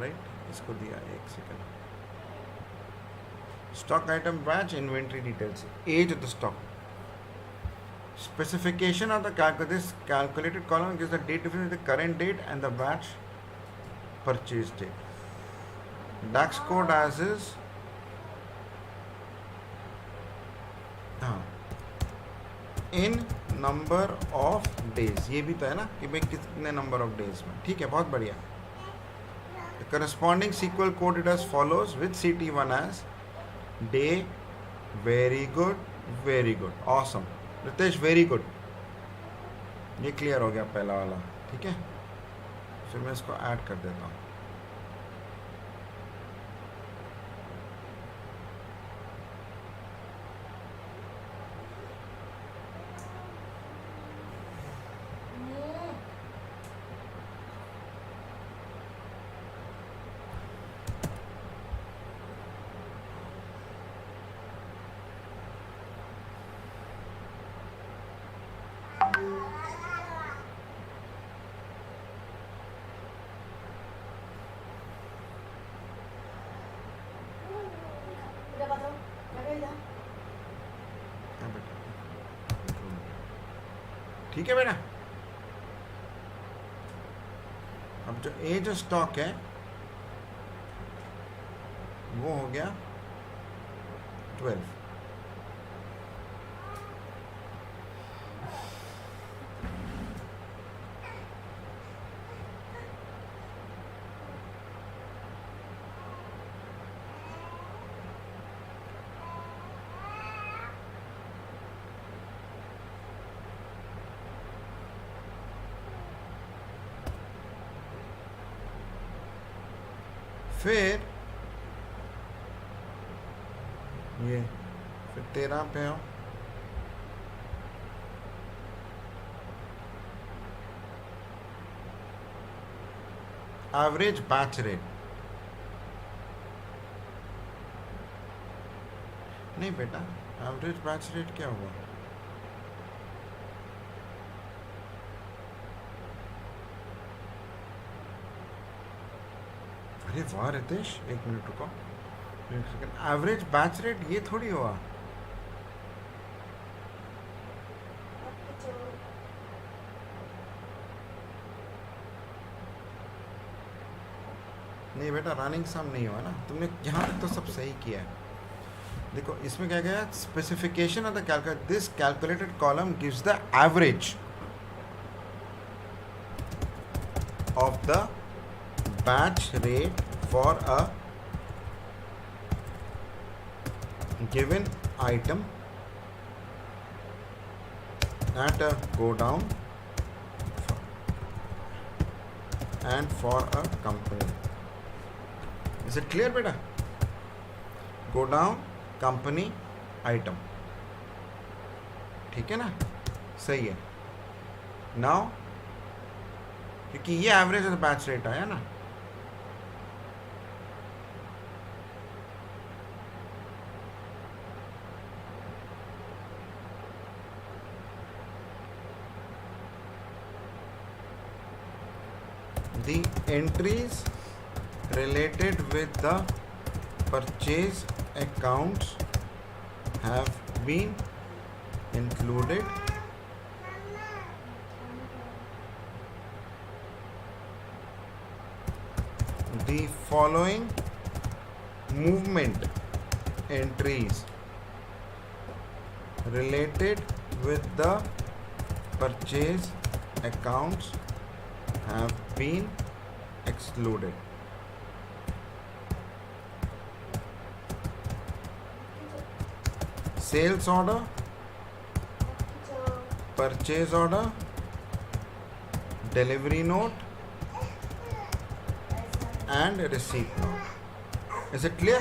Right, इसको दिया, एक second. Stock item batch, inventory details, age of the stock, specification of the this calculated column gives the date difference with the current date and the batch purchase date. DAX code as is, हाँ, in number of days, ये भी तो है ना कि भाई कितने number of days में. ठीक है, बहुत बढ़िया. The corresponding SQL code it as follows with CT1 as day. Very good, very good, awesome. Ritesh very good. ये क्लियर हो गया पहला वाला. ठीक है, फिर मैं इसको ऐड कर देता हूँ. ठीक है बेटा. अब जो एज स्टॉक है वो हो गया 12. फिर ये, फिर 13 पे आओ. Average batch rate. नहीं बेटा, एवरेज बैच रेट क्या हुआ? अरे वाह रितेश, एक मिनट रुको, एक सेकंड. एवरेज बैच रेट ये थोड़ी हुआ. नहीं बेटा, रनिंग सम नहीं हुआ ना. तुमने यहाँ तक तो सब सही किया है. देखो इसमें क्या गया, specification of the calculate this calculated column gives the average of the batch rate for a given item at a go down and for a company. Is it clear beta? Go down company item. ठीक है ना, सही है. Now क्योंकि ये average of the batch rate आया ना, the entries related with the purchase accounts have been included the following movement entries related with the purchase accounts have been excluded. Sales order, purchase order, delivery note and receipt note. Is it clear?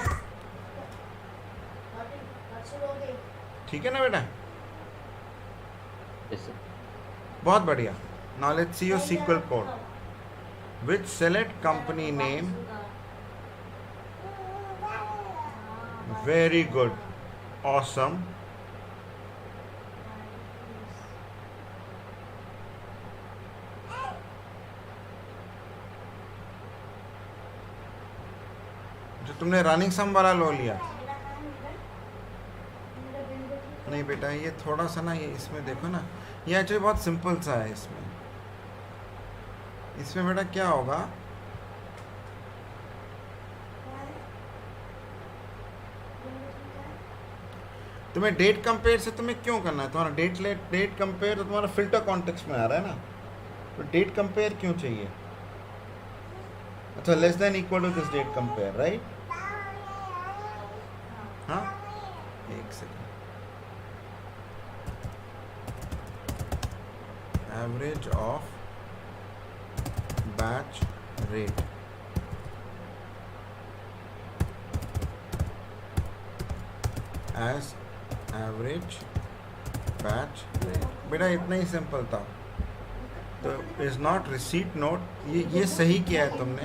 ठीक है ना बेटा? Yes sir. बहुत बढ़िया. Now let's see your SQL code. Which select company name? Very good. Awesome. जो तुमने running सम वाला लो लिया। नहीं बेटा, ये थोड़ा सा ना, ये इसमें देखो ना, ये एक्चुअली बहुत सिंपल सा है। इसमें बेटा क्या होगा, तुम्हें डेट कंपेयर से तुम्हें क्यों करना है? तुम्हारा डेट कंपेयर तो तुम्हारा फिल्टर कॉन्टेक्स्ट में आ रहा है ना, तो डेट कंपेयर क्यों चाहिए? अच्छा, less than equal to this date compare, right? हाँ, एक second. Average of batch rate as average batch rate. बेटा इतना ही सिंपल था। तो इज नॉट रिसीट नोट, ये सही किया है तुमने।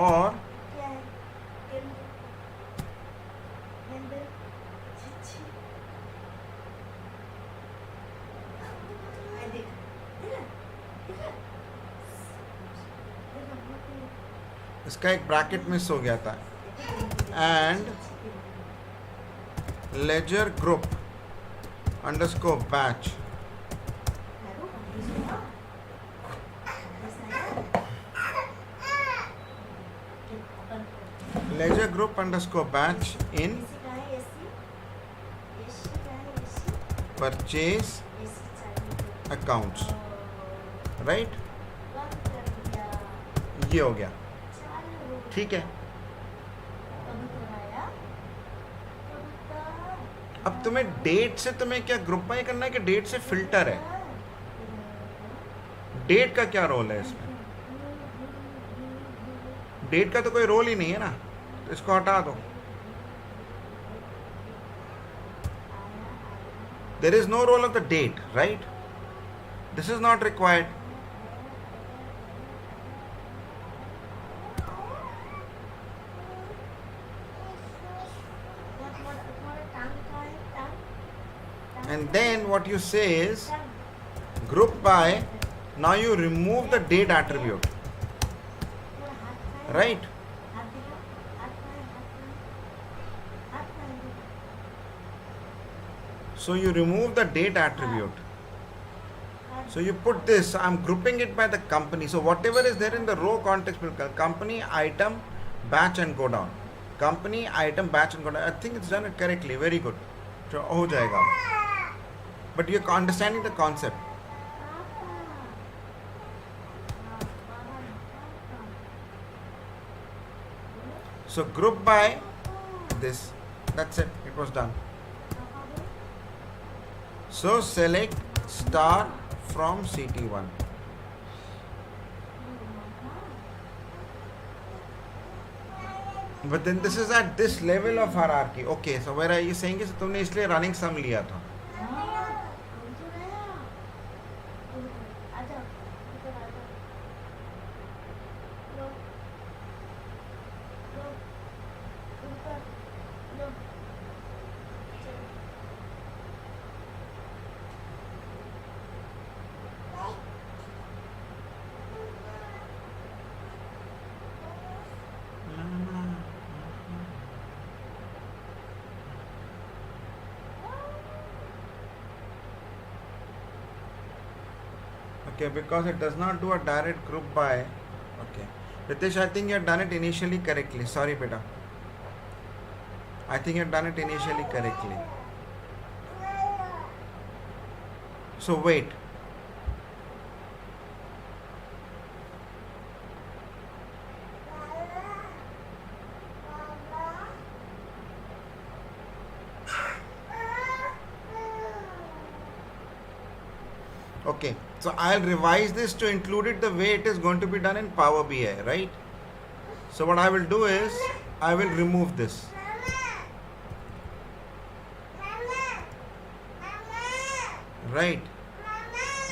और इसका एक ब्रैकेट मिस हो गया था। And ledger group underscore batch ledger group underscore batch in purchase accounts, right? ये हो गया, ठीक है। अब तुम्हें डेट से तुम्हें क्या ग्रुप बाय करना है कि डेट से फिल्टर है? डेट का क्या रोल है इसमें? डेट का तो कोई रोल ही नहीं है ना, तो इसको हटा दो। There is no role of the date, right? This is not required. And then what you say is group by, now you remove the date attribute, right? So you remove the date attribute. So you put this, I'm grouping it by the company. So whatever is there in the row context will come company, item, batch and go down. Company, item, batch and go down. I think it's done it correctly. Very good. So हो जाएगा। But you're understanding the concept. So group by this, that's it, it was done. So select star from CT1. But then this is at this level of hierarchy. Okay, so where are you saying is तुमने इसलिए running sum लिया था? Okay, because it does not do a direct group by. Okay, Ritesh, I think you have done it initially correctly. Sorry, beta. I think you have done it initially correctly. So wait. Okay, so I'll revise this to include it the way it is going to be done in Power BI, right? So what I will do is, I will remove this. Right?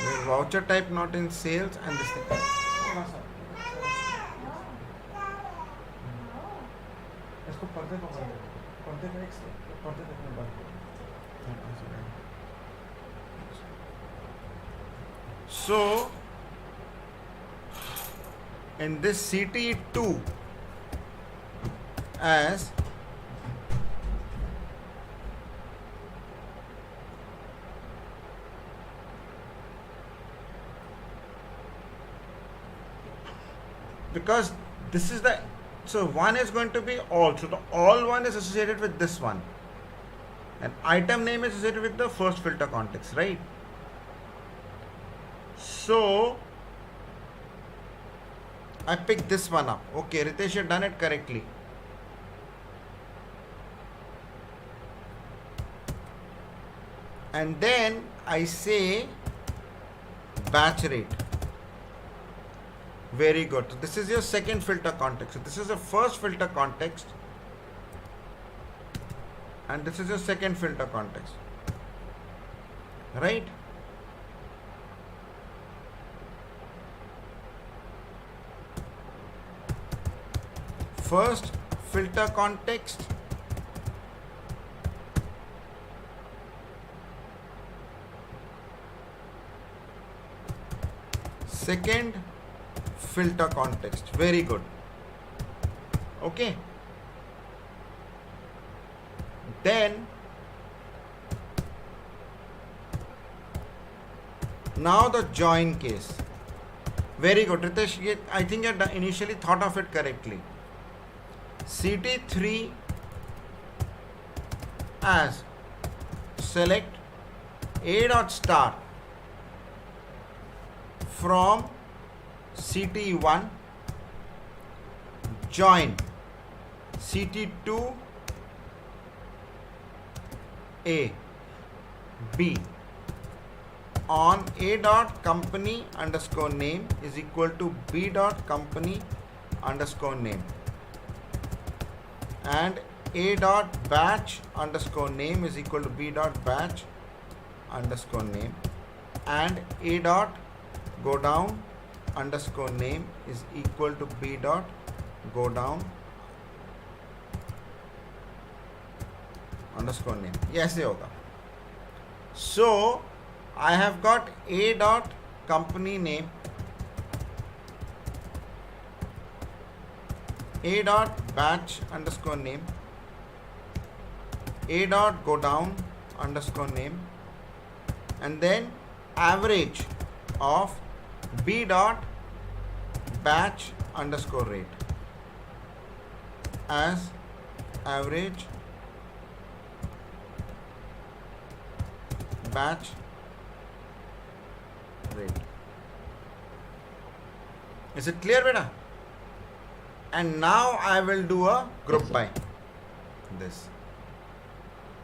With voucher type not in sales and this thing. So in this CT2 as because this is the, so one is going to be all, so the all one is associated with this one, and item name is associated with the first filter context, right? So I picked this one up. Okay, Ritesh, you've done it correctly. And then I say batch rate. Very good. So this is your second filter context. So this is the first filter context, and this is your second filter context, right? First filter context, second filter context. Very good. Okay, then now the join case. Very good, Ritesh. I think you initially thought of it correctly. CT3 as select A dot star from CT1, join CT2 A B on A dot company underscore name is equal to B dot company underscore name, and A dot batch underscore name is equal to B dot batch underscore name, and A dot go down underscore name is equal to B dot go down underscore name. Yes, ये होगा. So I have got A dot company name, A dot batch underscore name, A dot go down underscore name, and then average of B dot batch underscore rate as average batch rate. Is it clear, beta? And now I will do a group by this.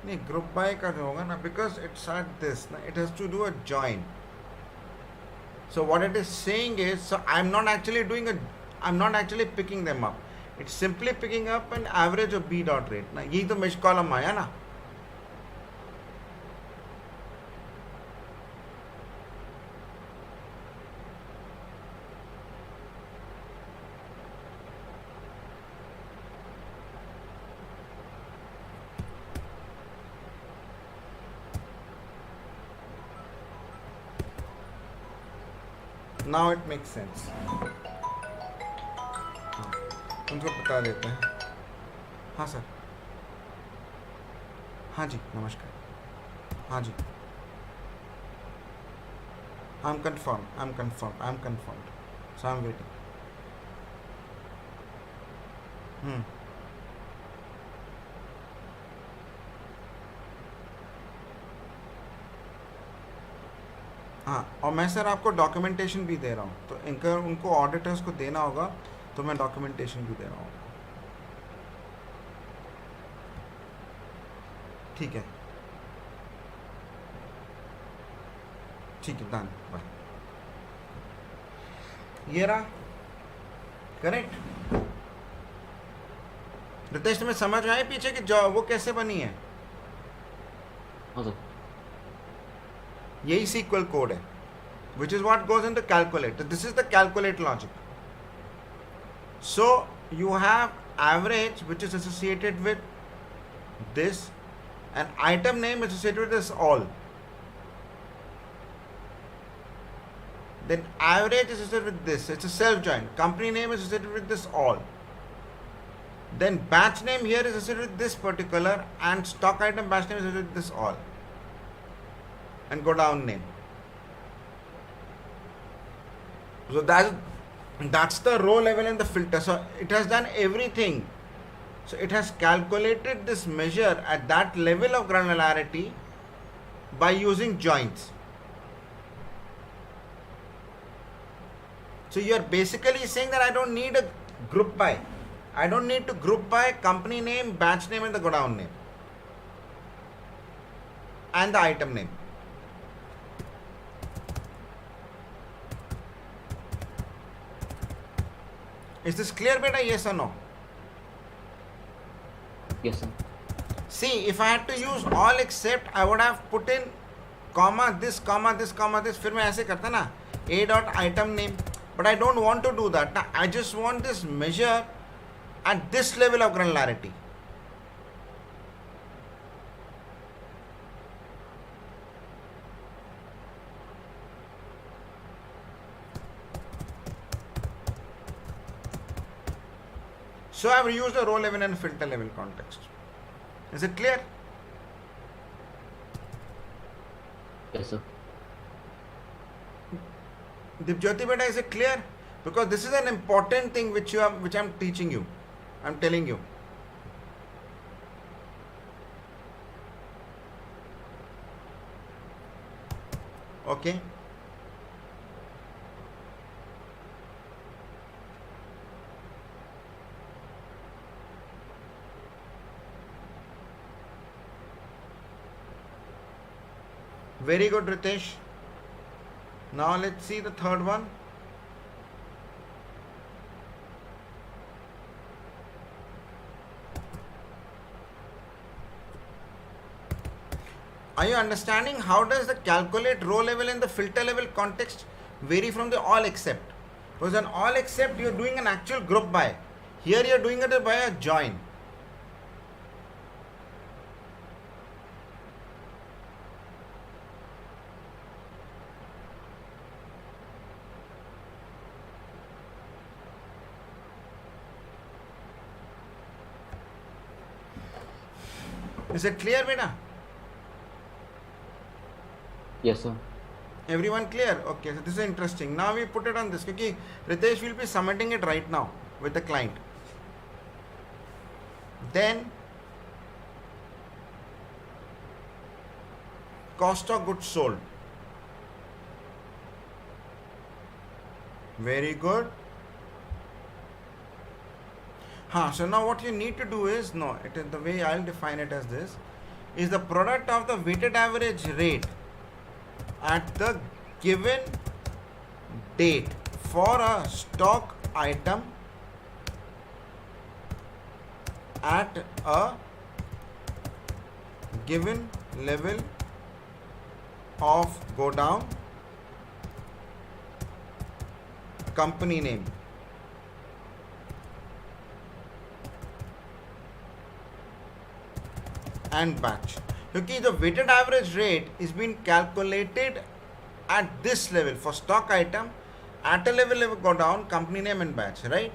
नहीं, group by का जो होगा ना, because it's at this ना, it has to do a join. So what it is saying is, so I'm not actually picking them up. It's simply picking up an average of B dot rate. ना यही तो mesh column आया ना. Now it makes sense. उनको बता देते हैं. हाँ सर. हाँ जी, नमस्कार. हाँ जी. I'm confirmed. So I'm waiting. हाँ, और मैं सर आपको डॉक्यूमेंटेशन भी दे रहा हूँ, तो उनको ऑडिटर्स को देना होगा, तो मैं डॉक्यूमेंटेशन भी दे रहा हूँ. ठीक है, डन. बाय. ये रहा करेक्ट. रितेश, तुम्हें समझ आए पीछे कि वो कैसे बनी है? हाँ सर. यही SQL कोड है, which is what goes into calculate. This is the calculate logic. So you have average, which is associated with this, and item name is associated with this all. Then average is associated with this. It's a self joint. Company name is associated with this all. Then batch name here is associated with this particular, and stock item batch name is associated with this all. And go down name. So that's the row level and the filter. So it has done everything. So it has calculated this measure at that level of granularity by using joints. So you are basically saying that I don't need a group by. I don't need to group by company name, batch name and the godown name. And the item name. Is this clear, beta? Yes or no? Yes, sir. See, if I had to use all except, I would have put in comma this, comma this, comma this. फिर मैं ऐसे करता ना, a dot item name. But I don't want to do that. Now, I just want this measure at this level of granularity. So I have used the row level and filter level context. Is it clear? Yes, sir. Dipjyoti beta, is it clear? Because this is an important thing which I'm teaching you. I'm telling you. Okay. Very good, Ritesh. Now let's see the third one. Are you understanding how does the calculate row level and the filter level context vary from the all except? Because on all except you're doing an actual group by. Here you're doing it by a join. Is it clear, beta? Yes, sir. Everyone clear? Okay, so this is interesting. Now we put it on this. Okay, Ritesh will be submitting it right now with the client. Then cost of goods sold. Very good. So now what you need to do is, no, it is the way I'll define it as this, is the product of the weighted average rate at the given date for a stock item at a given level of go down, company name. And batch. Okay, the weighted average rate is being calculated at this level for stock item at a level of go down, company name and batch, right?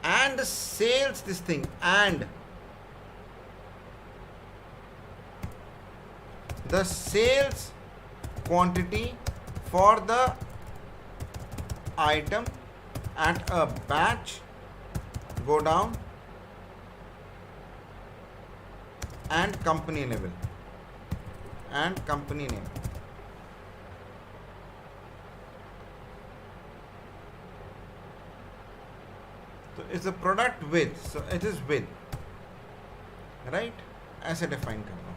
And the sales, this thing, and the sales quantity for the item at a batch go down and company level and company name. So it's a product with, so it is with, right? ऐसे define करना.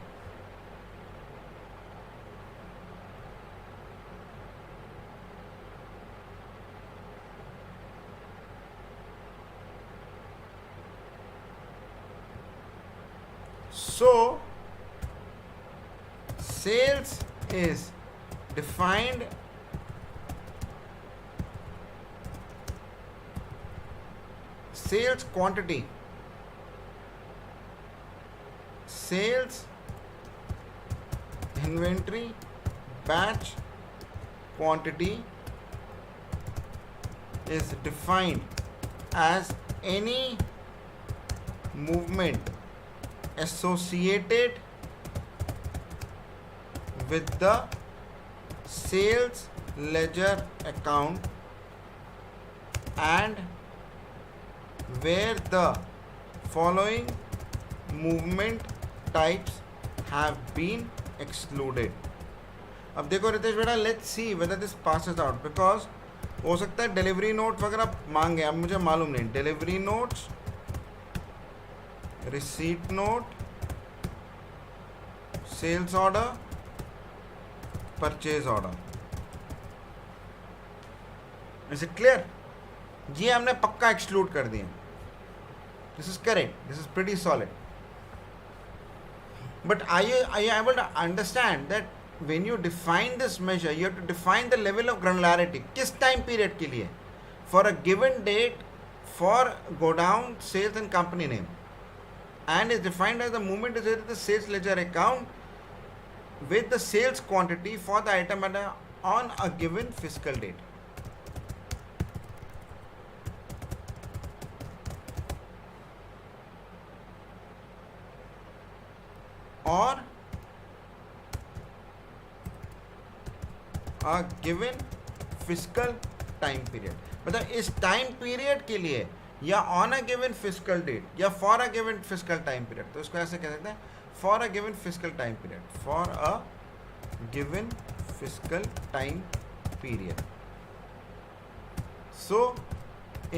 So sales is defined sales quantity sales inventory batch quantity is defined as any movement associated with the sales ledger account and where the following movement types have been excluded. अब देखो रितेश बेटा, let's see whether this passes out, because हो सकता है delivery note वगैरह मांगे, अब मुझे मालूम नहीं. Delivery notes, receipt note, sales order, purchase order. Is it clear? ये हमने पक्का एक्सक्लूड कर दिए. This is correct, this is pretty solid. But are you able to understand that when you define this measure, you have to define the level of granularity. किस time period के लिए? For a given date, for godown, sales and company name, and is defined as the movement associated with the sales ledger account with the sales quantity for the item on a given fiscal date. Or a given fiscal time period. मतलब इस time period के लिए या on a given physical date या for a given physical time period. तो इसको ऐसे कह सकते हैं, for a given physical time period, for a given physical time period. So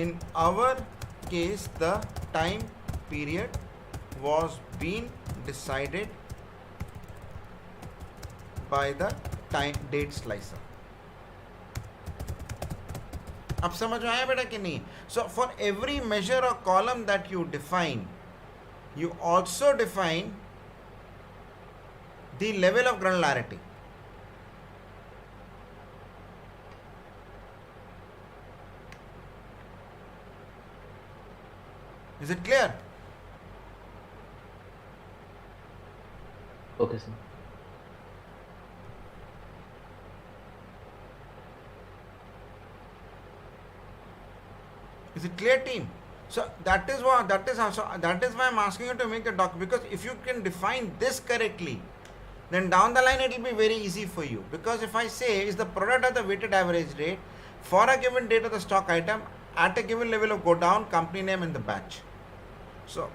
in our case the time period was been decided by the time date slicer. अब समझ में आया बेटा कि नहीं? So for every measure or column that you define, you also define the level of granularity. Is it clear? Okay, sir. Is it clear, team? So that is why I'm asking you to make the doc, because if you can define this correctly, then down the line it will be very easy for you. Because if I say is the product at the weighted average rate for a given date of the stock item at a given level of go down, company name and the batch. So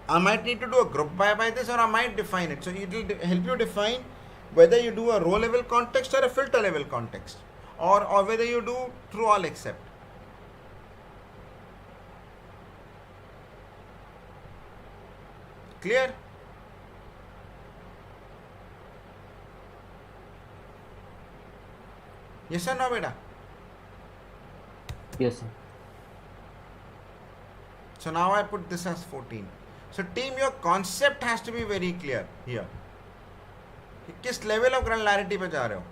I might need to do a group by this, or I might define it. So it will help you define whether you do a row level context or a filter level context, or whether you do through all except. Clear? Yes or no, beta? Yes, sir. So now I put this as 14. So team, your concept has to be very clear here. किस level of granularity पे जा रहे हो?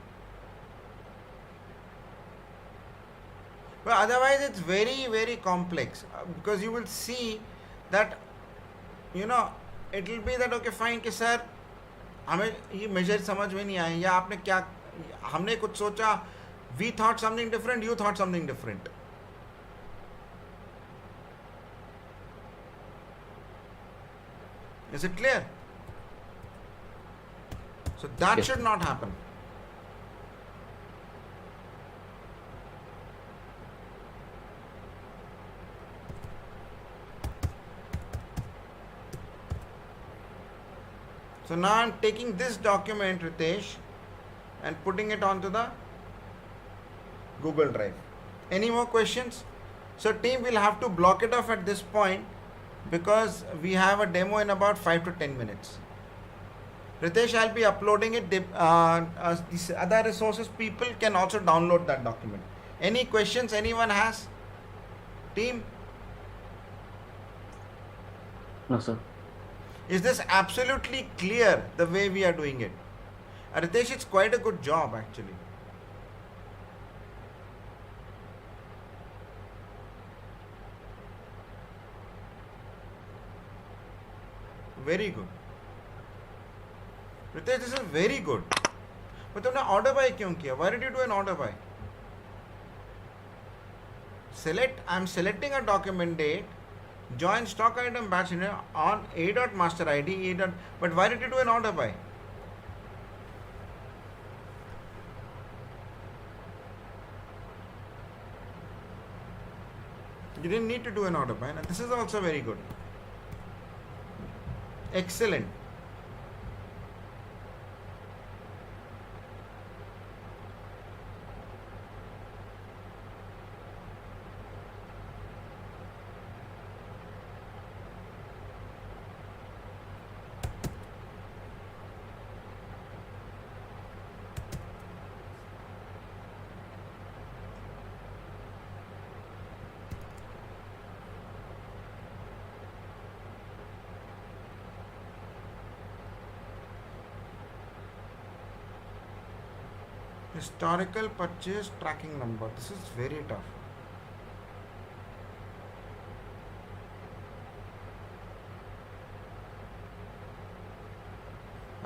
But otherwise it's very, very complex, because you will see that, you know, it will be that okay fine कि sir हमें ये measure समझ में नहीं आए, या आपने क्या, हमने कुछ सोचा, we thought something different, you thought something different. Is it clear? So that Yes. should not happen. So now I'm taking this document, Ritesh, and putting it onto the Google Drive. Any more questions? So team, will have to block it off at this point, because we have a demo in about 5 to 10 minutes. Ritesh, I'll be uploading it. These other resources, people can also download that document. Any questions anyone has? Team? No, sir. Is this absolutely clear the way we are doing it? Ritesh, it's quite a good job actually. Very good. Ritesh this is very good. पर तुमने order by क्यों किया? Why did you do an order by? Select, I am selecting a document date, join stock item batch on a dot master id a dot, but why did you do an order by? You didn't need to do an order by. Now, this is also very good. Excellent. Historical purchase tracking number. This is very tough.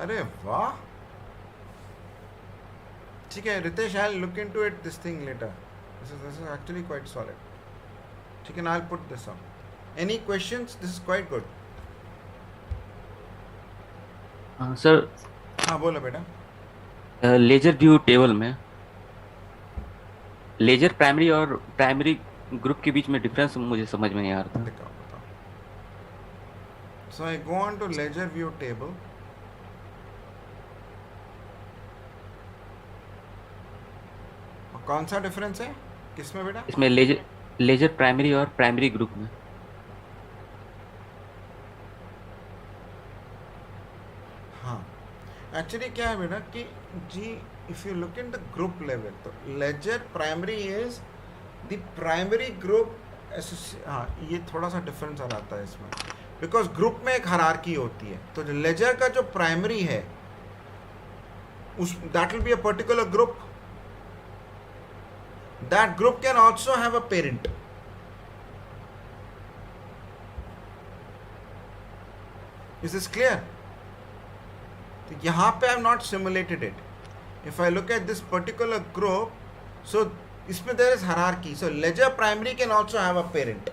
अरे वाह. ठीक है Ritesh, I'll look into it this thing later. This is actually quite solid. ठीक है, I'll put this on. Any questions? This is quite good. Sir हाँ बोलो बेटा. Laser view table में लेजर प्राइमरी और प्राइमरी ग्रुप के बीच में डिफरेंस मुझे समझ में नहीं आ रहा था. दिखाओ बताओ. So I go on to ledger view table. और कौन सा डिफरेंस है किसमें बेटा? इसमें लेजर प्राइमरी और प्राइमरी ग्रुप में. हाँ एक्चुअली क्या है बेटा कि जी if you look in the group level तो ledger primary is the primary group. हाँ ये थोड़ा सा डिफरेंस आ जाता है इसमें बिकॉज ग्रुप में एक हायरार्की होती है. तो जो लेजर का जो प्राइमरी है उस that will be a particular group. That group can also have a parent. Is this clear? तो यहाँ पे I have not simulated it. If I look at this particular group so इसमें there is hierarchy. So ledger primary can also have a parent.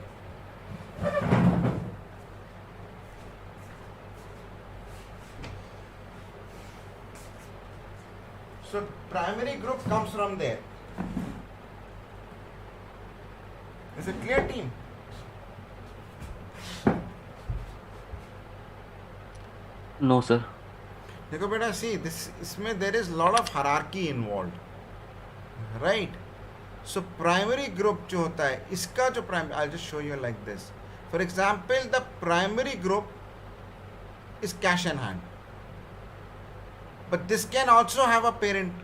So primary group comes from there. Is it clear, team? No sir. देखो बेटा see this इसमें there is lot of hierarchy involve. Right. So primary group जो होता है इसका जो primary I just show you like this. For example the primary group is cash and hand. But this can also have a parent.